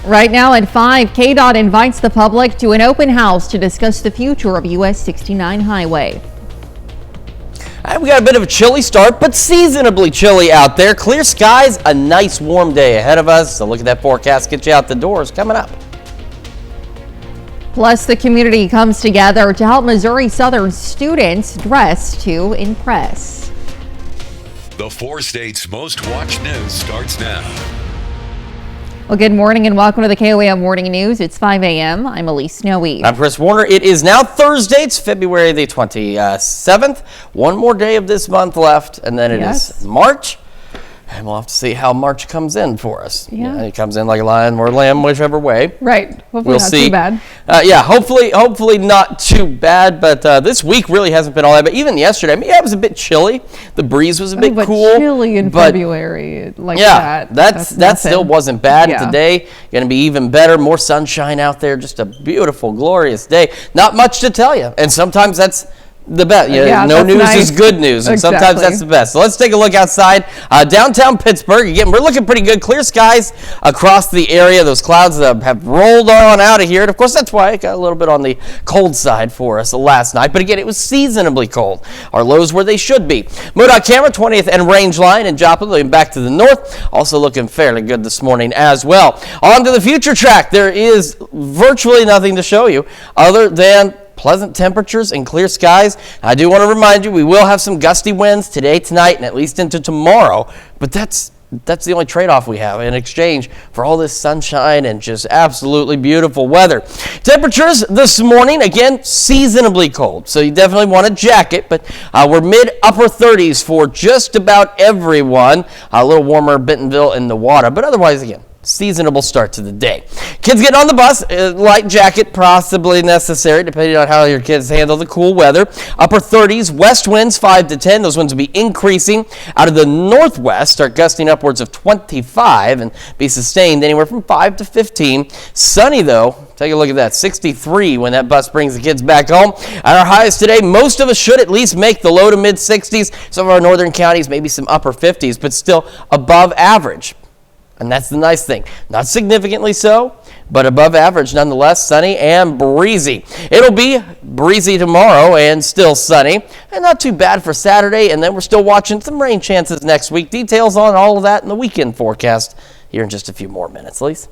Right now at 5, KDOT invites the public to an open house to discuss the future of US 69 highway. We got a bit of a chilly start, but seasonably chilly out there. Clear skies, a nice warm day ahead of us. So look at that forecast, get you out the doors coming up. Plus, the community comes together to help Missouri Southern students dress to impress. The 4 states' most watched news starts now. Well, good morning and welcome to the KOAM Morning News. It's 5 a.m. I'm Elise Snowy. I'm Chris Warner. It is now Thursday. It's February the 27th. One more day of this month left, and then it is March. And we'll have to see how March comes in for us. Yeah. It comes in like a lion or lamb, whichever way. Right. Hopefully we'll not see. Too bad. Yeah, hopefully not too bad. But this week really hasn't been all that. But even yesterday, I mean, it was a bit chilly. The breeze was a bit cool. Chilly in February like that. That still wasn't bad. Yeah. Today, going to be even better. More sunshine out there. Just a beautiful, glorious day. Not much to tell you. And sometimes that's the best. No news is good news, and sometimes that's the best. So let's take a look outside. Downtown Pittsburgh, again, we're looking pretty good. Clear skies across the area. Those clouds have rolled on out of here. And of course, that's why it got a little bit on the cold side for us last night. But again, it was seasonably cold. Our lows where they should be. MoDOT camera, 20th and Range Line in Joplin, looking back to the north. Also looking fairly good this morning as well. On to the future track. There is virtually nothing to show you other than pleasant temperatures and clear skies. I do want to remind you, we will have some gusty winds today, tonight, and at least into tomorrow. But that's the only trade-off we have in exchange for all this sunshine and just absolutely beautiful weather. Temperatures this morning, again, seasonably cold. So you definitely want a jacket, but we're mid-upper 30s for just about everyone. A little warmer Bentonville and Newada, but otherwise, again, seasonable start to the day. Kids getting on the bus, light jacket possibly necessary depending on how your kids handle the cool weather. Upper 30s, west winds 5 to 10. Those winds will be increasing out of the northwest, start gusting upwards of 25 and be sustained anywhere from 5 to 15. Sunny though, take a look at that, 63 when that bus brings the kids back home. At our highest today, most of us should at least make the low to mid 60s. Some of our northern counties, maybe some upper 50s, but still above average. And that's the nice thing. Not significantly so, but above average nonetheless, sunny and breezy. It'll be breezy tomorrow and still sunny, and not too bad for Saturday. And then we're still watching some rain chances next week. Details on all of that in the weekend forecast here in just a few more minutes. Lise?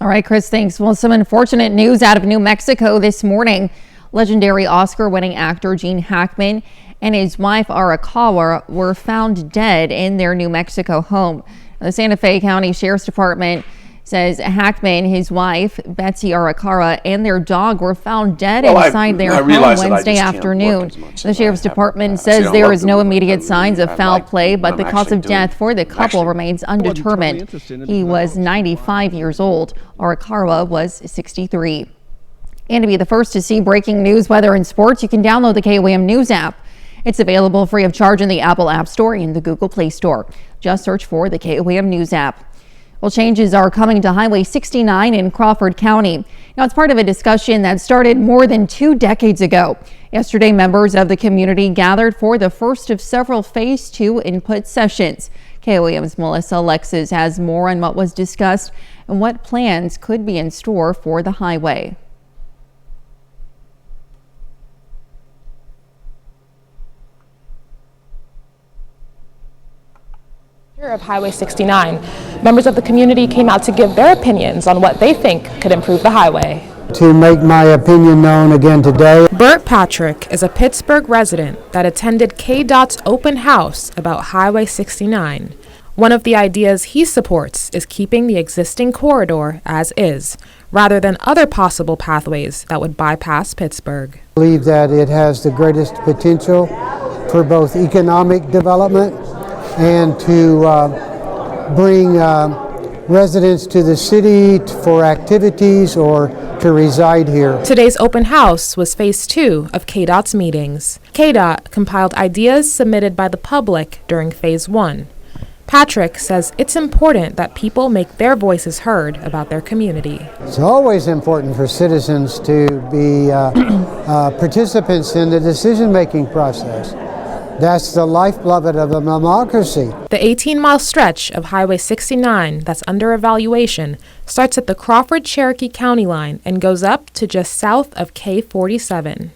All right, Chris, thanks. Well, some unfortunate news out of New Mexico this morning. Legendary Oscar-winning actor Gene Hackman and his wife Arakawa were found dead in their New Mexico home. The Santa Fe County Sheriff's Department says Hackman, his wife, Betsy Arakawa, and their dog were found dead inside their home Wednesday afternoon. The Sheriff's Department says there is no immediate signs of foul play, but the cause of death for the couple remains undetermined. He was 95 years old. Arakawa was 63. And to be the first to see breaking news, weather, and sports, you can download the KOAM News app. It's available free of charge in the Apple App Store and the Google Play Store. Just search for the KOAM News app. Well, changes are coming to Highway 69 in Crawford County. Now, it's part of a discussion that started more than 2 decades ago. Yesterday, members of the community gathered for the first of several Phase 2 input sessions. KOAM's Melissa Alexis has more on what was discussed and what plans could be in store for the highway. Of Highway 69. Members of the community came out to give their opinions on what they think could improve the highway. To make my opinion known again today. Bert Patrick is a Pittsburgh resident that attended KDOT's open house about Highway 69. One of the ideas he supports is keeping the existing corridor as is, rather than other possible pathways that would bypass Pittsburgh. I believe that it has the greatest potential for both economic development and to bring residents to the city for activities or to reside here. Today's open house was Phase 2 of KDOT's meetings. KDOT compiled ideas submitted by the public during Phase 1. Patrick says it's important that people make their voices heard about their community. It's always important for citizens to be participants in the decision-making process. That's the lifeblood of a democracy. The 18-mile stretch of Highway 69 that's under evaluation starts at the Crawford-Cherokee County line and goes up to just south of K-47.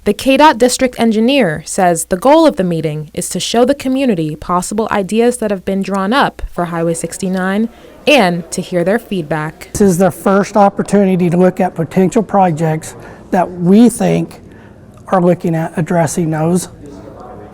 The KDOT district engineer says the goal of the meeting is to show the community possible ideas that have been drawn up for Highway 69 and to hear their feedback. This is the first opportunity to look at potential projects that we think are looking at addressing those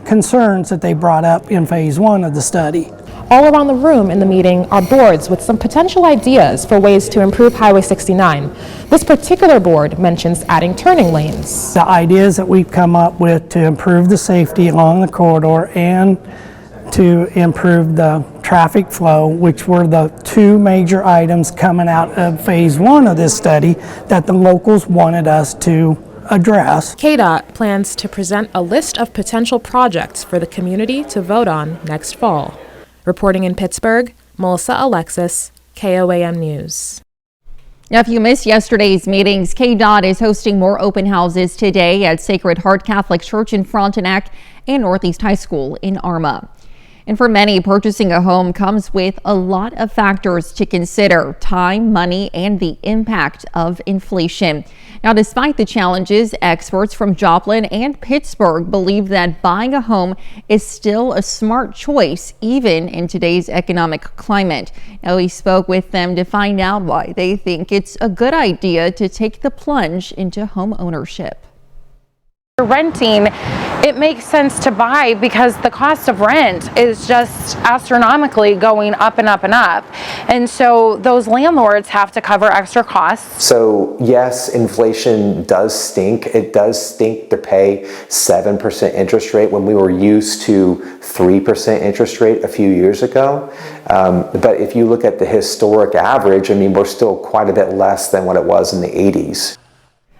concerns that they brought up in phase 1 of the study. All around the room in the meeting are boards with some potential ideas for ways to improve Highway 69. This particular board mentions adding turning lanes. The ideas that we've come up with to improve the safety along the corridor and to improve the traffic flow, which were the two major items coming out of phase 1 of this study that the locals wanted us to address. KDOT plans to present a list of potential projects for the community to vote on next fall. Reporting in Pittsburgh, Melissa Alexis, KOAM News. Now, if you missed yesterday's meetings, KDOT is hosting more open houses today at Sacred Heart Catholic Church in Frontenac and Northeast High School in Arma. And for many, purchasing a home comes with a lot of factors to consider: time, money, and the impact of inflation. Now, despite the challenges, experts from Joplin and Pittsburgh believe that buying a home is still a smart choice, even in today's economic climate. Now, we spoke with them to find out why they think it's a good idea to take the plunge into home ownership. Renting, it makes sense to buy because the cost of rent is just astronomically going up and up and up. And so those landlords have to cover extra costs. So yes, inflation does stink. It does stink to pay 7% interest rate when we were used to 3% interest rate a few years ago. But if you look at the historic average, I mean, we're still quite a bit less than what it was in the 80s.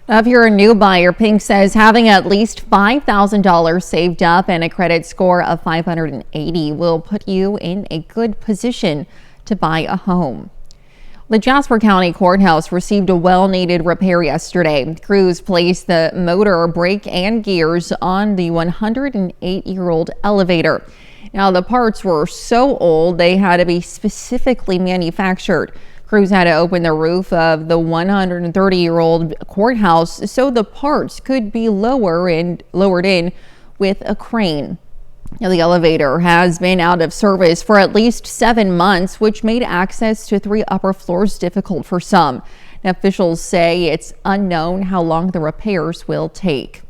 Now, if you're a new buyer, Pink says having at least $5,000 saved up and a credit score of 580 will put you in a good position to buy a home. The Jasper County Courthouse received a well-needed repair yesterday. Crews placed the motor, brake, and gears on the 108-year-old elevator. Now, the parts were so old they had to be specifically manufactured. Crews had to open the roof of the 130-year-old courthouse so the parts could be lowered in with a crane. Now, the elevator has been out of service for at least 7 months, which made access to 3 upper floors difficult for some. Now, officials say it's unknown how long the repairs will take.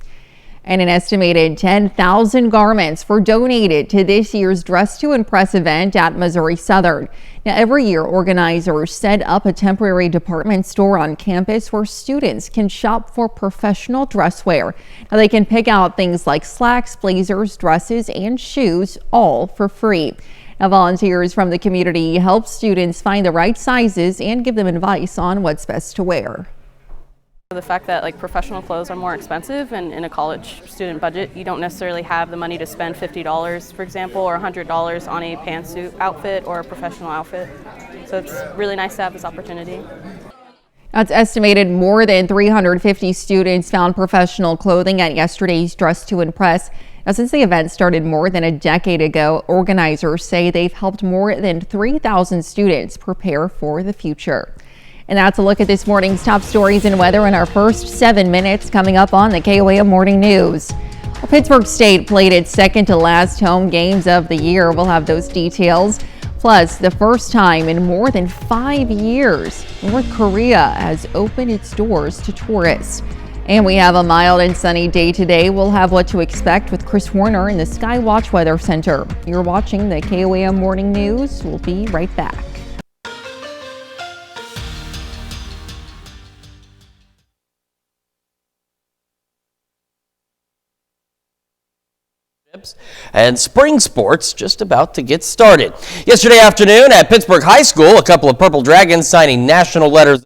And an estimated 10,000 garments were donated to this year's Dress to Impress event at Missouri Southern. Now, every year, organizers set up a temporary department store on campus where students can shop for professional dress wear. Now, they can pick out things like slacks, blazers, dresses, and shoes, all for free. Now, volunteers from the community help students find the right sizes and give them advice on what's best to wear. The fact that professional clothes are more expensive, and in a college student budget you don't necessarily have the money to spend $50 for example or $100 on a pantsuit outfit or a professional outfit, so it's really nice to have this opportunity. It's estimated more than 350 students found professional clothing at yesterday's Dress to Impress. Now, since the event started more than a decade ago, organizers say they've helped more than 3,000 students prepare for the future. And that's a look at this morning's top stories and weather in our first 7 minutes, coming up on the KOAM Morning News. Well, Pittsburgh State played its second to last home games of the year. We'll have those details. Plus, the first time in more than 5 years, North Korea has opened its doors to tourists. And we have a mild and sunny day today. We'll have what to expect with Chris Warner in the Skywatch Weather Center. You're watching the KOAM Morning News. We'll be right back. And spring sports just about to get started. Yesterday afternoon at Pittsburgh High School, a couple of Purple Dragons signing national letters.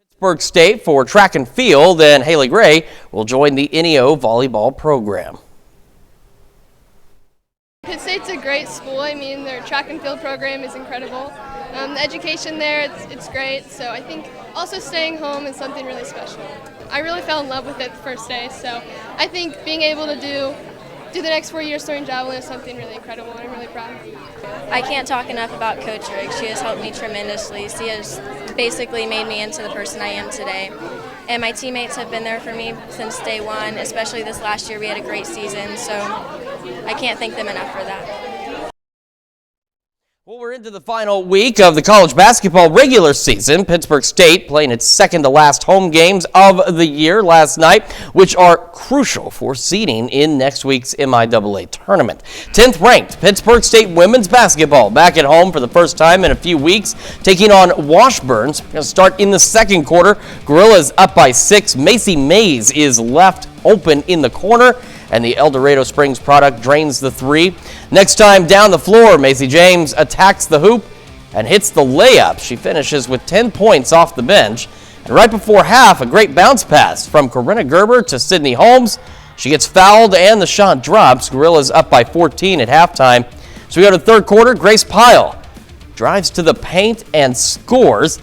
Pittsburgh State for track and field, and Haley Gray will join the NEO volleyball program. Pitt State's a great school. I mean, their track and field program is incredible. The education there, it's great. So I think also staying home is something really special. I really fell in love with it the first day. So I think being able to do the next 4 years throwing javelin is something really incredible, and I'm really proud. I can't talk enough about Coach Riggs. She has helped me tremendously. She has basically made me into the person I am today. And my teammates have been there for me since day one, especially this last year. We had a great season, so I can't thank them enough for that. Well, we're into the final week of the college basketball regular season. Pittsburgh State playing its second to last home games of the year last night, which are crucial for seeding in next week's MIAA tournament. 10th ranked Pittsburgh State women's basketball back at home for the first time in a few weeks, taking on Washburn. We're going to start in the second quarter. Gorillas up by 6. Macy Mays is left open in the corner, and the El Dorado Springs product drains the 3. Next time down the floor, Macy James attacks the hoop and hits the layup. She finishes with 10 points off the bench. And right before half, a great bounce pass from Corinna Gerber to Sydney Holmes. She gets fouled and the shot drops. Gorillas up by 14 at halftime. So we go to the third quarter. Grace Pyle drives to the paint and scores.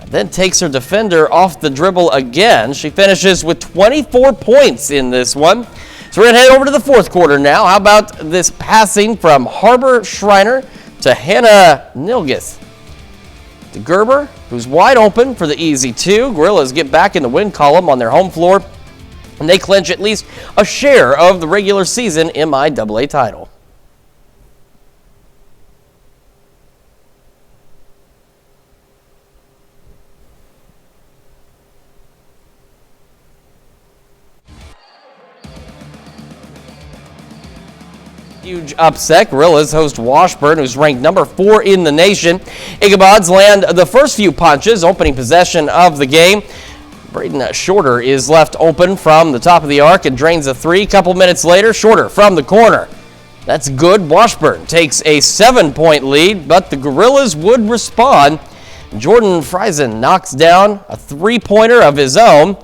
Then takes her defender off the dribble again. She finishes with 24 points in this one. So we're going to head over to the fourth quarter now. How about this passing from Harbor Schreiner to Hannah Nilgis? To Gerber, who's wide open for the easy 2. Gorillas get back in the win column on their home floor, and they clinch at least a share of the regular season MIAA title. Huge upset. Gorillas host Washburn, who's ranked number 4 in the nation. Ichabods land the first few punches, opening possession of the game. Braden Shorter is left open from the top of the arc and drains a 3. Couple minutes later, Shorter from the corner. That's good. Washburn takes a 7-point lead, but the Gorillas would respond. Jordan Friesen knocks down a 3-pointer of his own.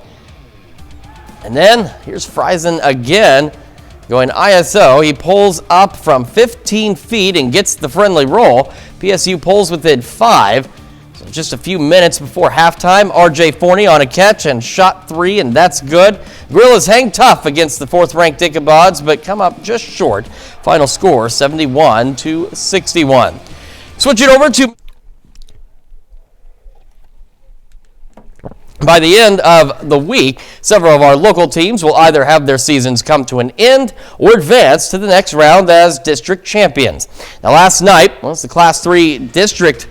And then here's Friesen again. Going ISO, he pulls up from 15 feet and gets the friendly roll. PSU pulls within 5. So just a few minutes before halftime, RJ Forney on a catch and shot 3, and that's good. Gorillas hang tough against the 4th-ranked Ichabods, but come up just short. Final score, 71-61. Switch it over to... By the end of the week, several of our local teams will either have their seasons come to an end or advance to the next round as district champions. Now, last night was the Class 3 District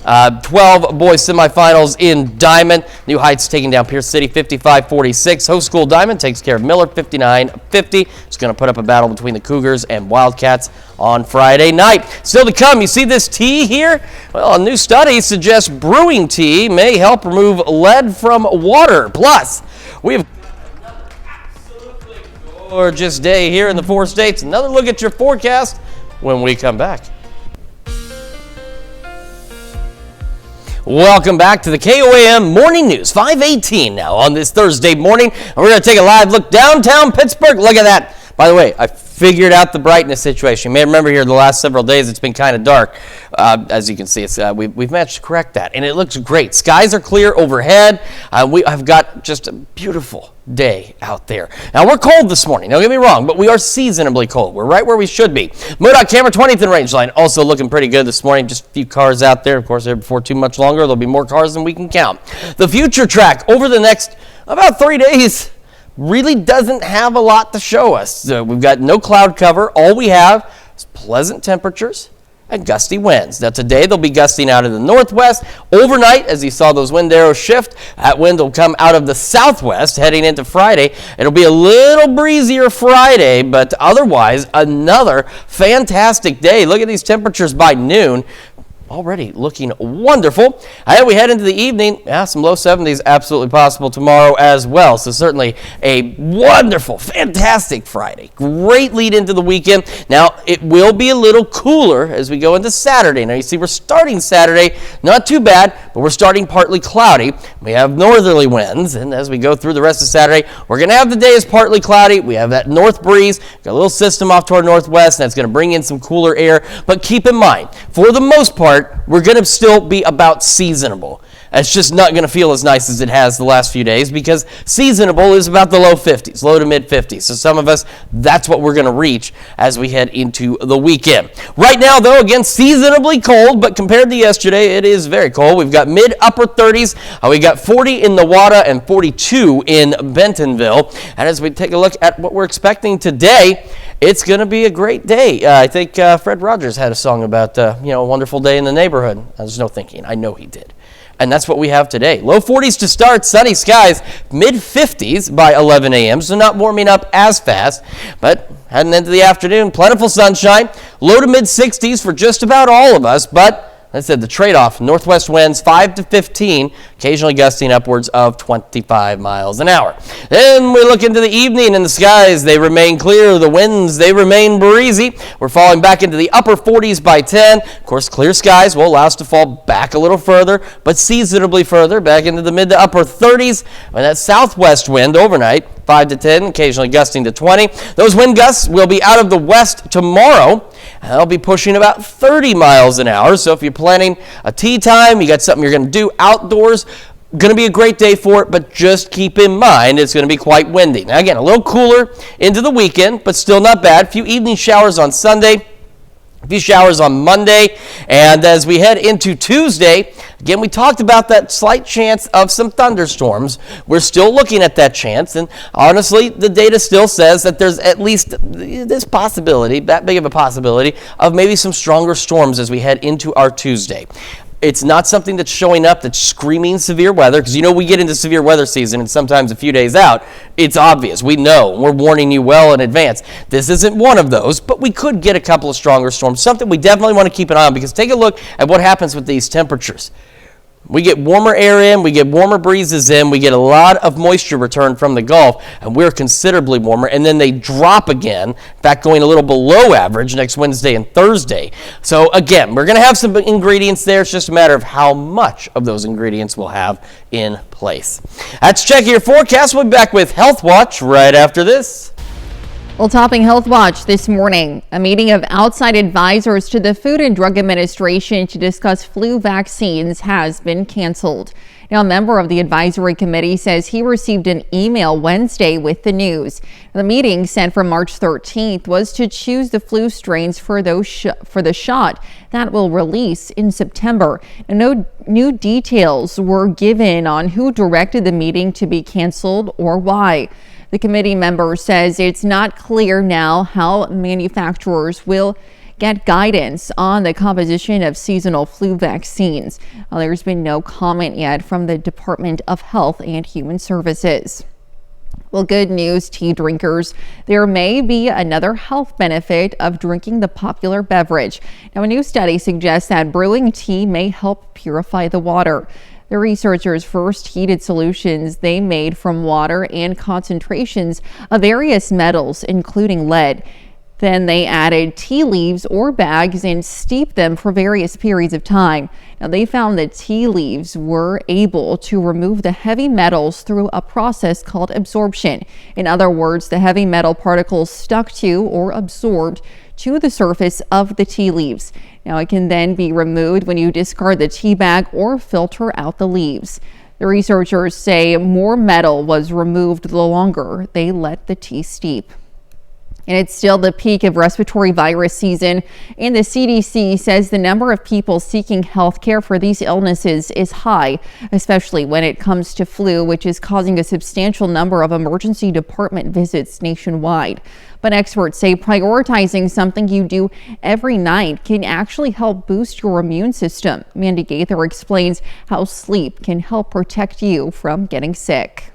12 boys semifinals in Diamond. New Heights taking down Pierce City 55-46. Host School Diamond takes care of Miller 59-50. It's going to put up a battle between the Cougars and Wildcats on Friday night. Still to come, you see this tea here? Well, a new study suggests brewing tea may help remove lead from water. Plus, we have absolutely gorgeous day here in the 4 states. Another look at your forecast when we come back. Welcome back to the KOAM Morning News, 5:18 now on this Thursday morning. And we're going to take a live look downtown Pittsburgh. Look at that. By the way, I figured out the brightness situation. You may remember here the last several days it's been kind of dark. As you can see, we've managed to correct that, and it looks great. Skies are clear overhead. I've got just a beautiful day out there. Now, we're cold this morning. Don't get me wrong, but we are seasonably cold. We're right where we should be. MoDOT camera 20th and Rangeline also looking pretty good this morning. Just a few cars out there. Of course, before too much longer, there'll be more cars than we can count. The future track over the next about 3 days really doesn't have a lot to show us. We've got no cloud cover. All we have is pleasant temperatures and gusty winds. Now today they'll be gusting out of the northwest. Overnight, as you saw those wind arrows shift, that wind will come out of the southwest heading into Friday. It'll be a little breezier Friday, but otherwise another fantastic day. Look at these temperatures by noon. Already looking wonderful. As we head into the evening, some low 70s absolutely possible tomorrow as well. So certainly a wonderful, fantastic Friday. Great lead into the weekend. Now, it will be a little cooler as we go into Saturday. Now, you see we're starting Saturday, not too bad, but but we're starting partly cloudy. We have northerly winds, and as we go through the rest of Saturday, we're going to have the day as partly cloudy. We have that north breeze, got a little system off to our northwest, and that's going to bring in some cooler air. But keep in mind, for the most part, we're going to still be about seasonable. It's just not going to feel as nice as it has the last few days because seasonable is about the low 50s, low to mid 50s. So some of us, that's what we're going to reach as we head into the weekend. Right now, though, again, seasonably cold, but compared to yesterday, it is very cold. We've got mid-upper 30s. We got 40 in Nowata and 42 in Bentonville. And as we take a look at what we're expecting today, it's going to be a great day. I think Fred Rogers had a song about, a wonderful day in the neighborhood. There's no thinking. I know he did. And that's what we have today. Low 40s to start, sunny skies, mid 50s by 11 a.m., so not warming up as fast, but heading into the afternoon, plentiful sunshine, low to mid 60s for just about all of us, but I said the trade-off, northwest winds 5 to 15, occasionally gusting upwards of 25 miles an hour. Then we look into the evening and the skies, they remain clear. The winds, they remain breezy. We're falling back into the upper 40s by 10. Of course, clear skies will allow us to fall back a little further, but seasonably further, back into the mid to upper 30s. And that southwest wind overnight, 5 to 10, occasionally gusting to 20. Those wind gusts will be out of the west tomorrow. And they'll be pushing about 30 miles an hour. So if you're planning a tea time, you got something you're going to do outdoors, going to be a great day for it, but just keep in mind it's going to be quite windy. Now again, a little cooler into the weekend, but still not bad. A few evening showers on Sunday. A few showers on Monday, and as we head into Tuesday, again, we talked about that slight chance of some thunderstorms. We're still looking at that chance, and honestly, the data still says that there's at least this possibility, that big of a possibility, of maybe some stronger storms as we head into our Tuesday. It's not something that's showing up that's screaming severe weather, because we get into severe weather season and sometimes a few days out, it's obvious. We know. We're warning you well in advance. This isn't one of those, but we could get a couple of stronger storms, something we definitely want to keep an eye on, because take a look at what happens with these temperatures. We get warmer air in, we get warmer breezes in, we get a lot of moisture return from the Gulf, and we're considerably warmer, and then they drop again, in fact, going a little below average next Wednesday and Thursday. So again, we're going to have some ingredients there. It's just a matter of how much of those ingredients we'll have in place. That's Check Your Forecast. We'll be back with Health Watch right after this. Well, topping Health Watch this morning, a meeting of outside advisors to the Food and Drug Administration to discuss flu vaccines has been canceled. Now, a member of the advisory committee says he received an email Wednesday with the news. The meeting sent from March 13th was to choose the flu strains for the shot that will release in September. And no new details were given on who directed the meeting to be canceled or why. The committee member says it's not clear now how manufacturers will get guidance on the composition of seasonal flu vaccines. There's been no comment yet from the Department of Health and Human Services. Well, good news, tea drinkers. There may be another health benefit of drinking the popular beverage. Now, a new study suggests that brewing tea may help purify the water. The researchers first heated solutions they made from water and concentrations of various metals, including lead. Then they added tea leaves or bags and steeped them for various periods of time. Now, they found that tea leaves were able to remove the heavy metals through a process called absorption. In other words, the heavy metal particles stuck to or absorbed to the surface of the tea leaves. Now, it can then be removed when you discard the tea bag or filter out the leaves. The researchers say more metal was removed the longer they let the tea steep. And it's still the peak of respiratory virus season, and the CDC says the number of people seeking health care for these illnesses is high, especially when it comes to flu, which is causing a substantial number of emergency department visits nationwide. But experts say prioritizing something you do every night can actually help boost your immune system. Mandy Gaither explains how sleep can help protect you from getting sick.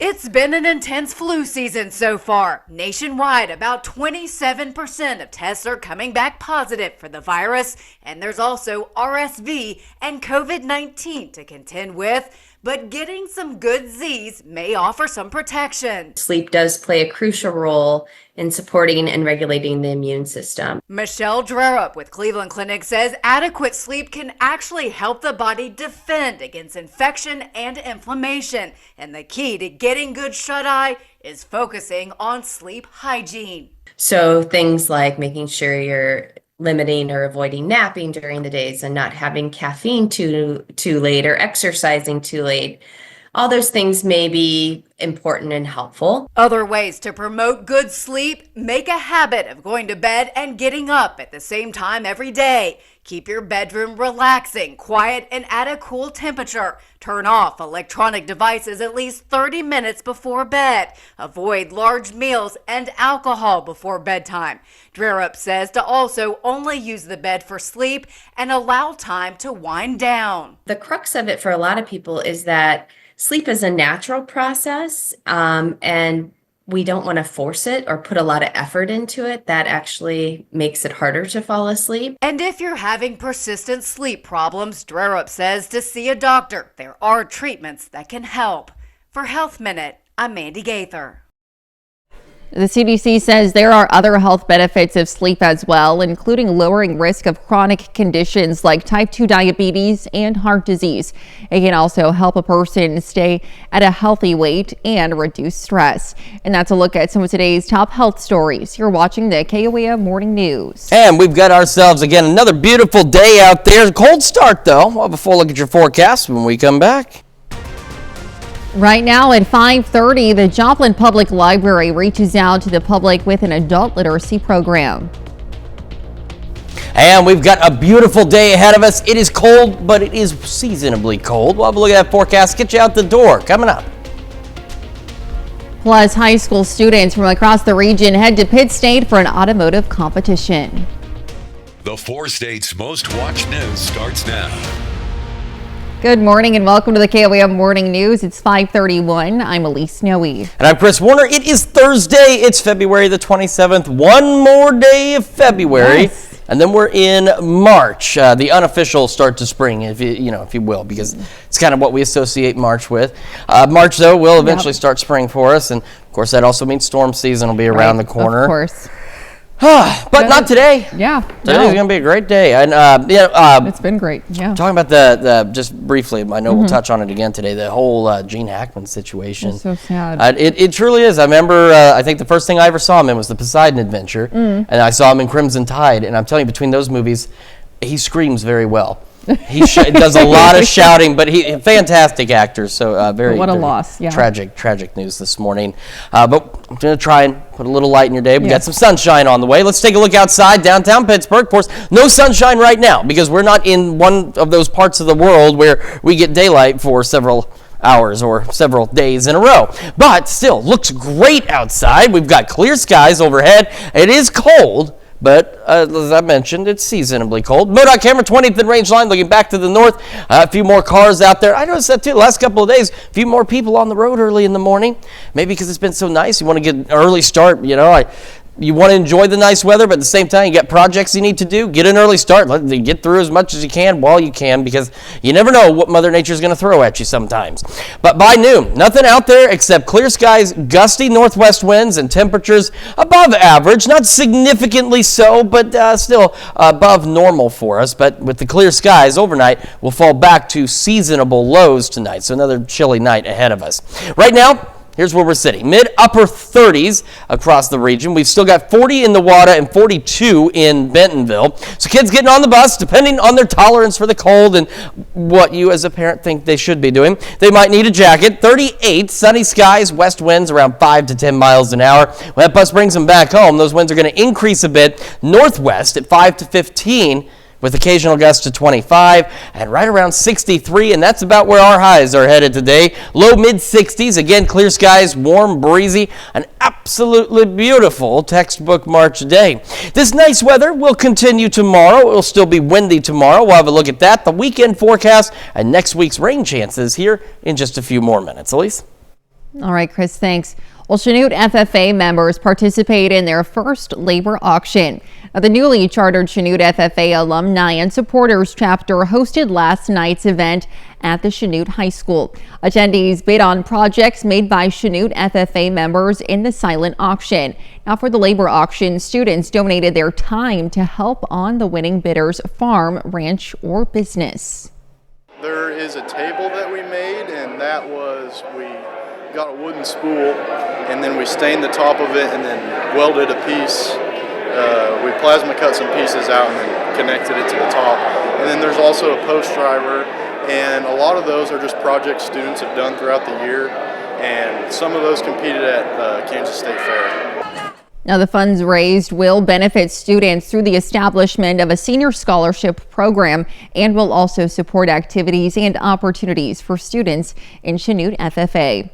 It's been an intense flu season so far. Nationwide, about 27% of tests are coming back positive for the virus, and there's also RSV and COVID-19 to contend with. but getting some good Z's may offer some protection. Sleep does play a crucial role in supporting and regulating the immune system. Michelle Drerup with Cleveland Clinic says adequate sleep can actually help the body defend against infection and inflammation. And the key to getting good shut-eye is focusing on sleep hygiene. So things like making sure you're limiting or avoiding napping during the days and not having caffeine too late or exercising too late. All those things may be important and helpful. Other ways to promote good sleep: make a habit of going to bed and getting up at the same time every day. Keep your bedroom relaxing, quiet, and at a cool temperature. Turn off electronic devices at least 30 minutes before bed. Avoid large meals and alcohol before bedtime. Drerup says to also only use the bed for sleep and allow time to wind down. The crux of it for a lot of people is that sleep is a natural process, and we don't want to force it or put a lot of effort into it. That actually makes it harder to fall asleep. And if you're having persistent sleep problems, Drerup says to see a doctor. There are treatments that can help. For Health Minute, I'm Mandy Gaither. The CDC says there are other health benefits of sleep as well, including lowering risk of chronic conditions like type 2 diabetes and heart disease. It can also help a person stay at a healthy weight and reduce stress. And that's a look at some of today's top health stories. You're watching the KOAM Morning News. And we've got ourselves, again, another beautiful day out there. Cold start, though. We'll have a full look at your forecast when we come back. Right now at 5:30, the Joplin Public Library reaches out to the public with an adult literacy program. And we've got a beautiful day ahead of us. It is cold, but it is seasonably cold. We'll have a look at that forecast, get you out the door. Coming up. Plus, high school students from across the region head to Pitt State for an automotive competition. The 4 states' most watched news starts now. Good morning and welcome to the KOAM Morning News. It's 5:31. I'm Elise Snowy. And I'm Chris Warner. It is Thursday. It's February the 27th. One more day of February. Yes. And then we're in March, the unofficial start to spring, if you will, because it's kind of what we associate March with. March, though, will eventually start spring for us. And, of course, that also means storm season will be around the corner. Of course. But not today. Yeah. Today's going to be a great day. And it's been great. Yeah. Talking about the just briefly, I know we'll touch on it again today, the whole Gene Hackman situation. It's so sad. It truly is. I remember, I think the first thing I ever saw him in was the Poseidon Adventure. And I saw him in Crimson Tide. And I'm telling you, between those movies, he screams very well. He does a lot of shouting, but fantastic actor. So very loss. Yeah. Tragic news this morning. But I'm going to try and put a little light in your day. We got some sunshine on the way. Let's take a look outside downtown Pittsburgh. Of course, no sunshine right now because we're not in one of those parts of the world where we get daylight for several hours or several days in a row. But still, looks great outside. We've got clear skies overhead. It is cold. But as I mentioned, it's seasonably cold. MoDOT camera 20th and range line looking back to the north. A few more cars out there. I noticed that too. The last couple of days, a few more people on the road early in the morning. Maybe because it's been so nice. You want to get an early start. You want to enjoy the nice weather, but at the same time, you got projects you need to do. Get an early start. Get through as much as you can while you can, because you never know what Mother Nature is going to throw at you sometimes. But by noon, nothing out there except clear skies, gusty northwest winds, and temperatures above average. Not significantly so, but still above normal for us. But with the clear skies overnight, we'll fall back to seasonable lows tonight. So another chilly night ahead of us. Right now, here's where we're sitting. Mid-upper 30s across the region. We've still got 40 in Newada and 42 in Bentonville. So kids getting on the bus, depending on their tolerance for the cold and what you as a parent think they should be doing, they might need a jacket. 38, sunny skies, west winds around 5 to 10 miles an hour. When that bus brings them back home, those winds are going to increase a bit. Northwest at 5 to 15. With occasional gusts to 25 and right around 63, and that's about where our highs are headed today. Low mid-60s, again, clear skies, warm, breezy, an absolutely beautiful textbook March day. This nice weather will continue tomorrow. It will still be windy tomorrow. We'll have a look at that, the weekend forecast, and next week's rain chances here in just a few more minutes. Elise? All right, Chris, thanks. Well, Chanute FFA members participate in their first labor auction. The newly chartered Chanute FFA alumni and supporters chapter hosted last night's event at the Chanute High School. Attendees bid on projects made by Chanute FFA members in the silent auction. Now, for the labor auction, students donated their time to help on the winning bidder's farm, ranch, or business. There is a table that we made, and that was, we got a wooden spool and then we stained the top of it and then welded a piece. We plasma cut some pieces out and then connected it to the top. And then there's also a post driver, and a lot of those are just projects students have done throughout the year, and some of those competed at Kansas State Fair. Now, the funds raised will benefit students through the establishment of a senior scholarship program and will also support activities and opportunities for students in Chanute FFA.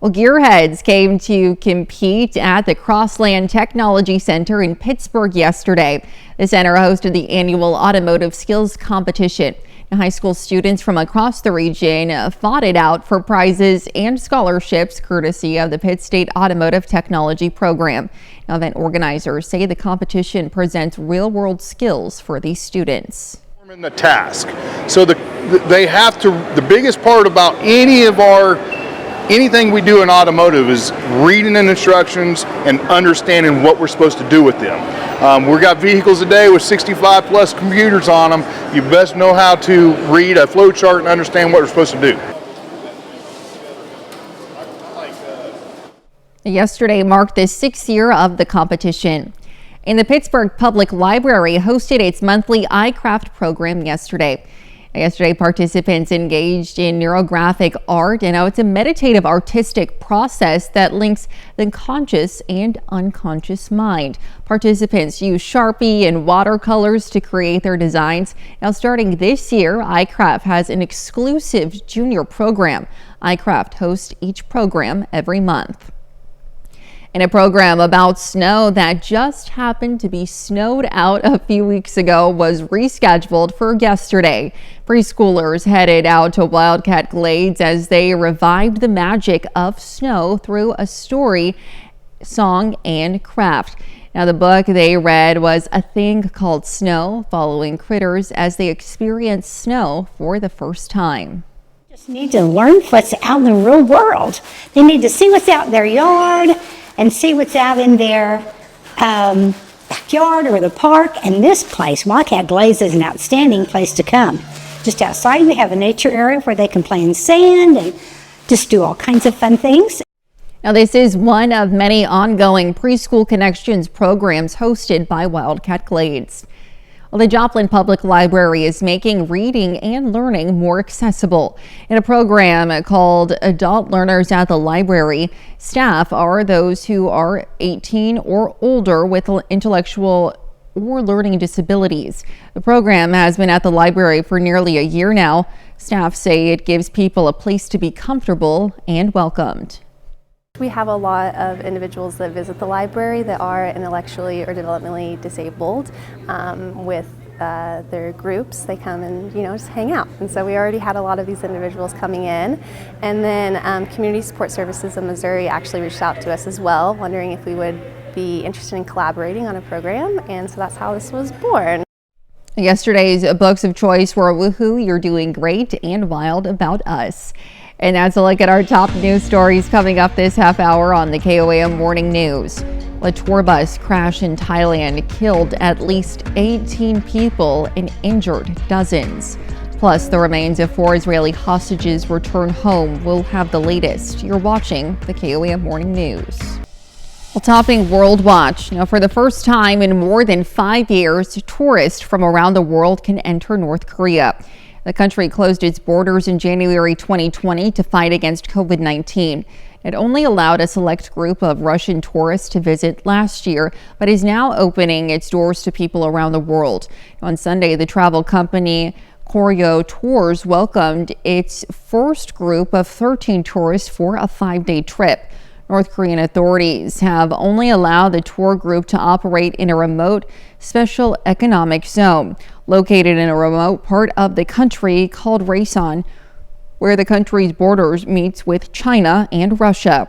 Well, gearheads came to compete at the Crossland Technology Center in Pittsburgh yesterday. The center hosted the annual automotive skills competition. Now, high school students from across the region fought it out for prizes and scholarships courtesy of the Pitt State Automotive Technology Program. Now, event organizers say the competition presents real-world skills for these students. The task. So they have to, the biggest part about anything we do in automotive is reading the instructions and understanding what we're supposed to do with them. We've got vehicles today with 65 plus computers on them. You best know how to read a flow chart and understand what we're supposed to do. Yesterday marked the 6th year of the competition. And the Pittsburgh Public Library hosted its monthly iCraft program yesterday. Yesterday, participants engaged in neurographic art, and now it's a meditative artistic process that links the conscious and unconscious mind. Participants use Sharpie and watercolors to create their designs. Now, starting this year, iCraft has an exclusive junior program. iCraft hosts each program every month. In a program about snow that just happened to be snowed out a few weeks ago was rescheduled for yesterday. Preschoolers headed out to Wildcat Glades as they revived the magic of snow through a story, song, and craft. Now, the book they read was A Thing Called Snow, following critters as they experienced snow for the first time. Just need to learn what's out in the real world. They need to see what's out in their yard and see what's out in their backyard or the park. And this place, Wildcat Glades, is an outstanding place to come. Just outside, we have a nature area where they can play in sand and just do all kinds of fun things. Now, this is one of many ongoing Preschool Connections programs hosted by Wildcat Glades. Well, the Joplin Public Library is making reading and learning more accessible. In a program called Adult Learners at the Library, staff are those who are 18 or older with intellectual or learning disabilities. The program has been at the library for nearly a year now. Staff say it gives people a place to be comfortable and welcomed. We have a lot of individuals that visit the library that are intellectually or developmentally disabled with their groups. They come and just hang out, and so we already had a lot of these individuals coming in. And then Community Support Services of Missouri actually reached out to us as well, wondering if we would be interested in collaborating on a program, and so that's how this was born. Yesterday's books of choice were Woohoo, You're Doing Great, and Wild About Us. And that's a look at our top news stories coming up this half hour on the KOAM Morning News. A tour bus crash in Thailand killed at least 18 people and injured dozens. Plus, the remains of 4 Israeli hostages returned home. We'll have the latest. You're watching the KOAM Morning News. Well, topping World Watch. Now, for the first time in more than 5 years, tourists from around the world can enter North Korea. The country closed its borders in January 2020 to fight against COVID-19. It only allowed a select group of Russian tourists to visit last year, but is now opening its doors to people around the world. On Sunday, the travel company Koryo Tours welcomed its first group of 13 tourists for a 5-day trip. North Korean authorities have only allowed the tour group to operate in a remote special economic zone located in a remote part of the country called Rason, where the country's borders meets with China and Russia.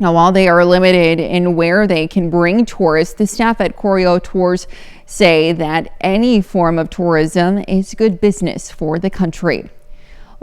Now, while they are limited in where they can bring tourists, the staff at Koryo Tours say that any form of tourism is good business for the country.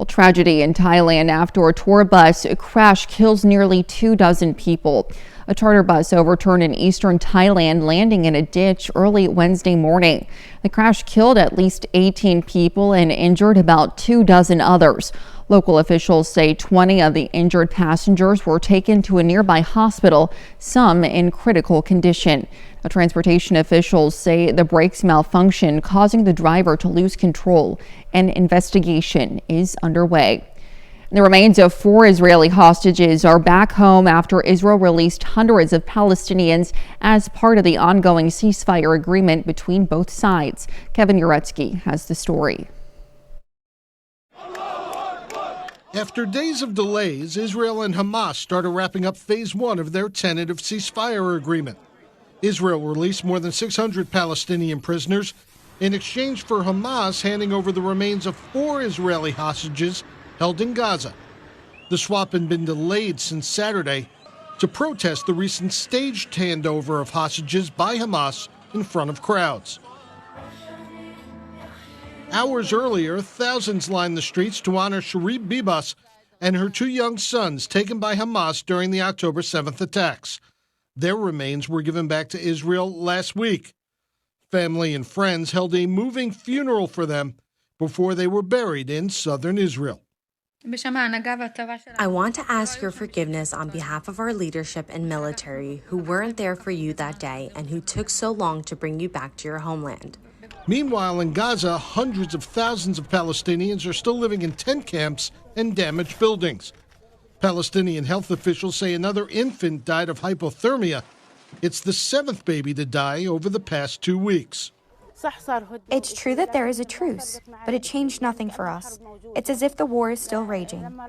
Well, tragedy in Thailand after a tour bus crash kills nearly 24 people. A charter bus overturned in eastern Thailand, landing in a ditch early Wednesday morning. The crash killed at least 18 people and injured about 24 others. Local officials say 20 of the injured passengers were taken to a nearby hospital, some in critical condition. Transportation officials say the brakes malfunctioned, causing the driver to lose control. An investigation is underway. The remains of 4 Israeli hostages are back home after Israel released hundreds of Palestinians as part of the ongoing ceasefire agreement between both sides. Kevin Uretsky has the story. After days of delays, Israel and Hamas started wrapping up phase 1 of their tentative ceasefire agreement. Israel released more than 600 Palestinian prisoners in exchange for Hamas handing over the remains of 4 Israeli hostages held in Gaza. The swap had been delayed since Saturday to protest the recent staged handover of hostages by Hamas in front of crowds. Hours earlier, thousands lined the streets to honor Sharif Bibas and her 2 young sons taken by Hamas during the October 7th attacks. Their remains were given back to Israel last week. Family and friends held a moving funeral for them before they were buried in southern Israel. I want to ask your forgiveness on behalf of our leadership and military who weren't there for you that day and who took so long to bring you back to your homeland. Meanwhile, in Gaza, hundreds of thousands of Palestinians are still living in tent camps and damaged buildings. Palestinian health officials say another infant died of hypothermia. It's the 7th baby to die over the past 2 weeks. It's true that there is a truce, but it changed nothing for us. It's as if the war is still raging.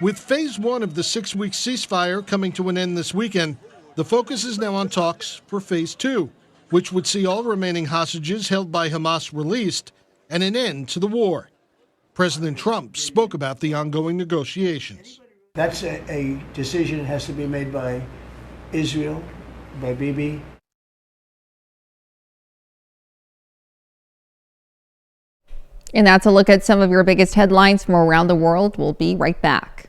With phase 1 of the 6-week ceasefire coming to an end this weekend, the focus is now on talks for phase 2, which would see all remaining hostages held by Hamas released and an end to the war. President Trump spoke about the ongoing negotiations. That's a decision that has to be made by Israel, by Bibi. And that's a look at some of your biggest headlines from around the world. We'll be right back.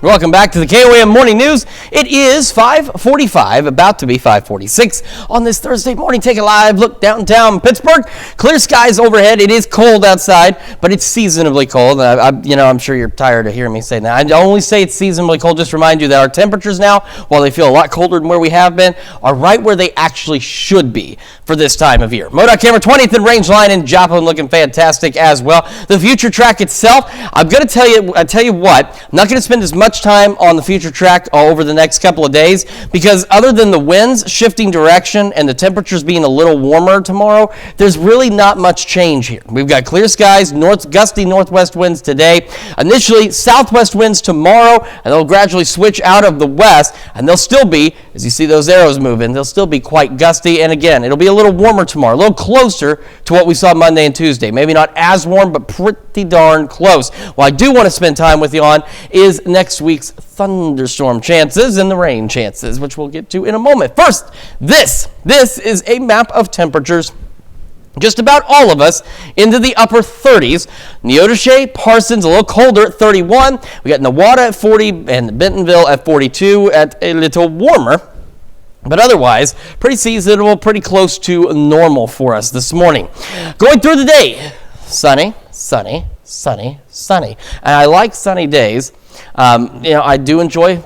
Welcome back to the KOAM Morning News. It is 5:45, about to be 5:46 on this Thursday morning. Take a live look downtown Pittsburgh. Clear skies overhead. It is cold outside, but it's seasonably cold. I'm sure you're tired of hearing me say that. I only say it's seasonably cold. Just remind you that our temperatures now, while they feel a lot colder than where we have been, are right where they actually should be for this time of year. MoDOT camera 20th and range line in Joplin looking fantastic as well. The future track itself, I'm going to tell you what, I'm not going to spend as much time on the future track over the next couple of days because other than the winds shifting direction and the temperatures being a little warmer tomorrow, there's really not much change here. We've got clear skies, gusty northwest winds today, initially southwest winds tomorrow, and they'll gradually switch out of the west, and they'll still be, as you see those arrows moving, they'll still be quite gusty, and again, it'll be a little warmer tomorrow, a little closer to what we saw Monday and Tuesday. Maybe not as warm, but pretty darn close. What I do want to spend time with you on is next week's thunderstorm chances and the rain chances, which we'll get to in a moment. First, this is a map of temperatures. Just about all of us into the upper 30s. Neodesha, Parsons, a little colder at 31. We got Newada at 40 and Bentonville at 42, at a little warmer. But otherwise, pretty seasonable, pretty close to normal for us this morning. Going through the day, sunny, sunny, sunny, sunny. And I like sunny days. I do enjoy,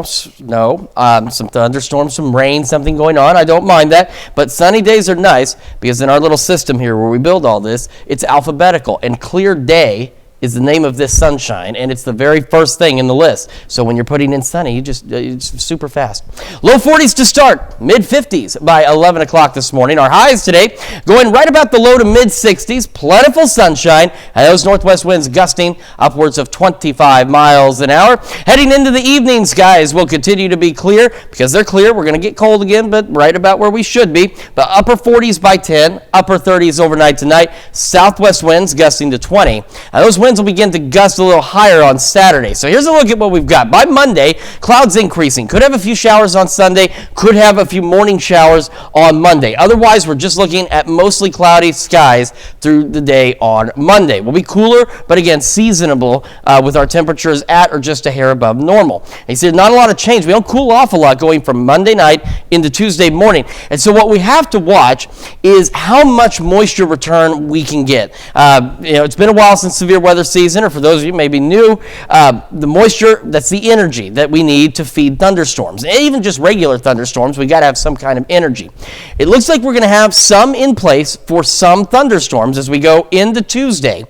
snow, some thunderstorms, some rain, something going on. I don't mind that. But sunny days are nice because in our little system here where we build all this, it's alphabetical. And clear day is the name of this sunshine, and it's the very first thing in the list. So when you're putting in sunny, it's super fast. Low 40s to start, mid 50s by 11 o'clock this morning. Our highs today going right about the low to mid 60s, plentiful sunshine, and those northwest winds gusting upwards of 25 miles an hour. Heading into the evening, skies will continue to be clear. Because they're clear, we're going to get cold again, but right about where we should be. But upper 40s by 10, upper 30s overnight tonight, southwest winds gusting to 20. And those winds winds will begin to gust a little higher on Saturday. So here's a look at what we've got. By Monday, clouds increasing. Could have a few showers on Sunday. Could have a few morning showers on Monday. Otherwise, we're just looking at mostly cloudy skies through the day on Monday. We'll be cooler, but again, seasonable with our temperatures at or just a hair above normal. And you see, not a lot of change. We don't cool off a lot going from Monday night into Tuesday morning. And so what we have to watch is how much moisture return we can get. It's been a while since severe weather season, or for those of you maybe new, the moisture, that's the energy that we need to feed thunderstorms. And even just regular thunderstorms, we got to have some kind of energy. It looks like we're going to have some in place for some thunderstorms as we go into Tuesday.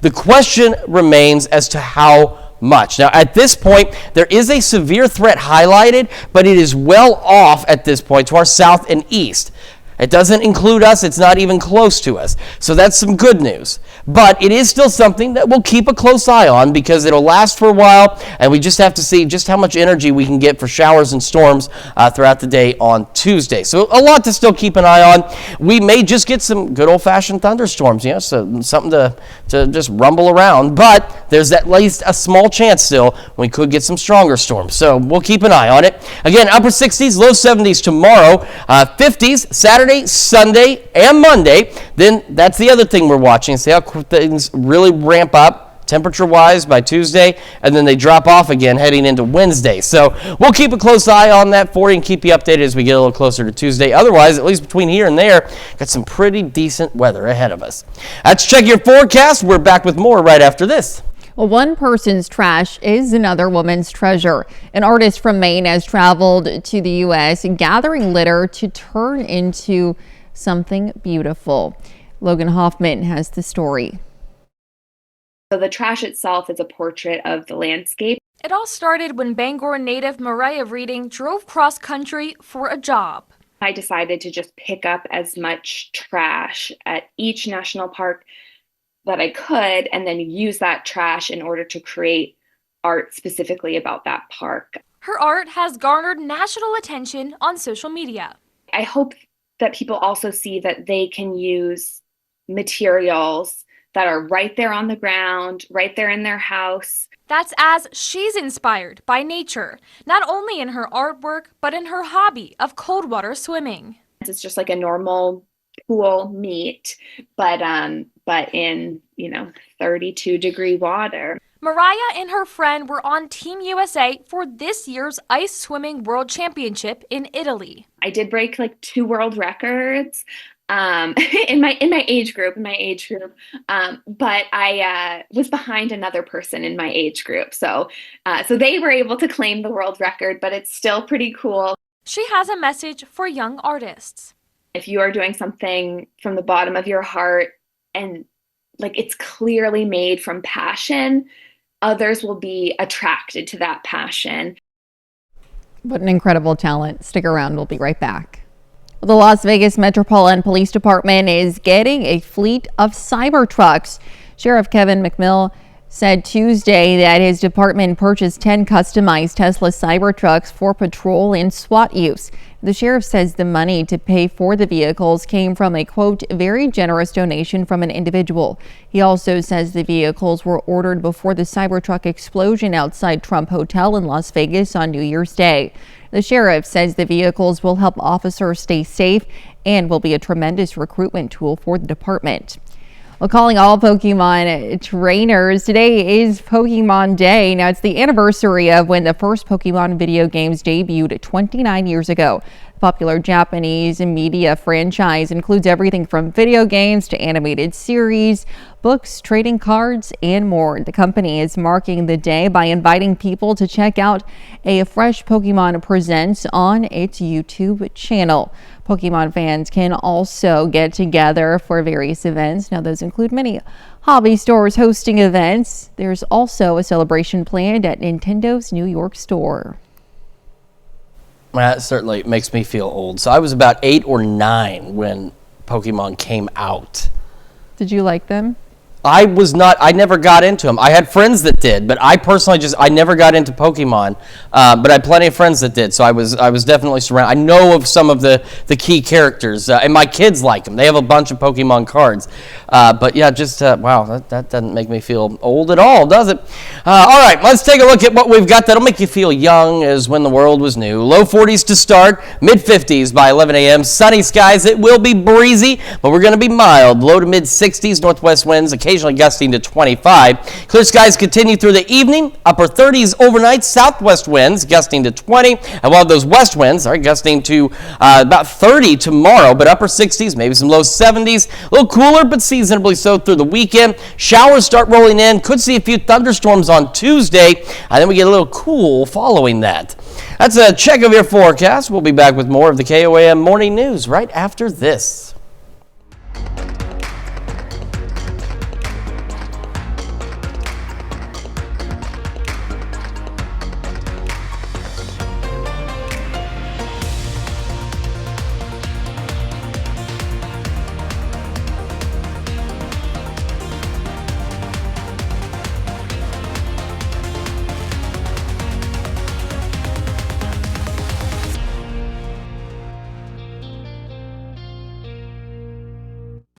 The question remains as to how much. Now, at this point, there is a severe threat highlighted, but it is well off at this point to our south and east. It doesn't include us. It's not even close to us. So that's some good news. But it is still something that we'll keep a close eye on because it'll last for a while, and we just have to see just how much energy we can get for showers and storms throughout the day on Tuesday. So a lot to still keep an eye on. We may just get some good old-fashioned thunderstorms, so something to just rumble around. But there's at least a small chance still we could get some stronger storms. So we'll keep an eye on it. Again, upper 60s, low 70s tomorrow, 50s Saturday, Sunday, and Monday. Then that's the other thing we're watching. See how things really ramp up temperature-wise by Tuesday, and then they drop off again heading into Wednesday. So we'll keep a close eye on that for you and keep you updated as we get a little closer to Tuesday. Otherwise, at least between here and there, got some pretty decent weather ahead of us. Let's check your forecast. We're back with more right after this. Well, one person's trash is another woman's treasure. An artist from Maine has traveled to the U.S. gathering litter to turn into something beautiful. Logan Hoffman has the story. So the trash itself is a portrait of the landscape. It all started when Bangor native Mariah Reading drove cross-country for a job. I decided to just pick up as much trash at each national park that I could, and then use that trash in order to create art specifically about that park. Her art has garnered national attention on social media. I hope that people also see that they can use materials that are right there on the ground, right there in their house. That's as she's inspired by nature, not only in her artwork, but in her hobby of cold water swimming. It's just like a normal pool meet, but in 32-degree water. Mariah and her friend were on Team USA for this year's Ice Swimming World Championship in Italy. I did break like 2 world records in my age group, but I was behind another person in my age group. So they were able to claim the world record, but it's still pretty cool. She has a message for young artists. If you are doing something from the bottom of your heart and like it's clearly made from passion, others will be attracted to that passion. What an incredible talent. Stick around. We'll be right back. The Las Vegas Metropolitan Police Department is getting a fleet of cyber trucks. Sheriff Kevin McMill said Tuesday that his department purchased 10 customized Tesla cyber trucks for patrol and SWAT use. The sheriff says the money to pay for the vehicles came from a, quote, very generous donation from an individual. He also says the vehicles were ordered before the Cybertruck explosion outside Trump Hotel in Las Vegas on New Year's Day. The sheriff says the vehicles will help officers stay safe and will be a tremendous recruitment tool for the department. Well, calling all Pokemon trainers, today is Pokemon Day. Now, it's the anniversary of when the first Pokemon video games debuted 29 years ago. The popular Japanese media franchise includes everything from video games to animated series, books, trading cards, and more. The company is marking the day by inviting people to check out a fresh Pokemon Presents on its YouTube channel. Pokemon fans can also get together for various events. Now, those include many hobby stores hosting events. There's also a celebration planned at Nintendo's New York store. That certainly makes me feel old. So I was about 8 or 9 when Pokemon came out. Did you like them? I never got into them. I had friends that did, but I personally I never got into Pokemon. But I had plenty of friends that did, so I was definitely surrounded. I know of some of the key characters, and my kids like them. They have a bunch of Pokemon cards. But yeah, wow, that doesn't make me feel old at all, does it? All right, let's take a look at what we've got that'll make you feel young as when the world was new. Low 40s to start, mid 50s by 11 a.m. Sunny skies. It will be breezy, but we're going to be mild. Low to mid 60s, northwest winds, occasionally gusting to 25. Clear skies continue through the evening. Upper 30s overnight, southwest winds gusting to 20. And while those west winds are gusting to about 30 tomorrow, but upper 60s, maybe some low 70s. A little cooler, but seasonably so through the weekend. Showers start rolling in. Could see a few thunderstorms on Tuesday, and then we get a little cool following that. That's a check of your forecast. We'll be back with more of the KOAM Morning News right after this.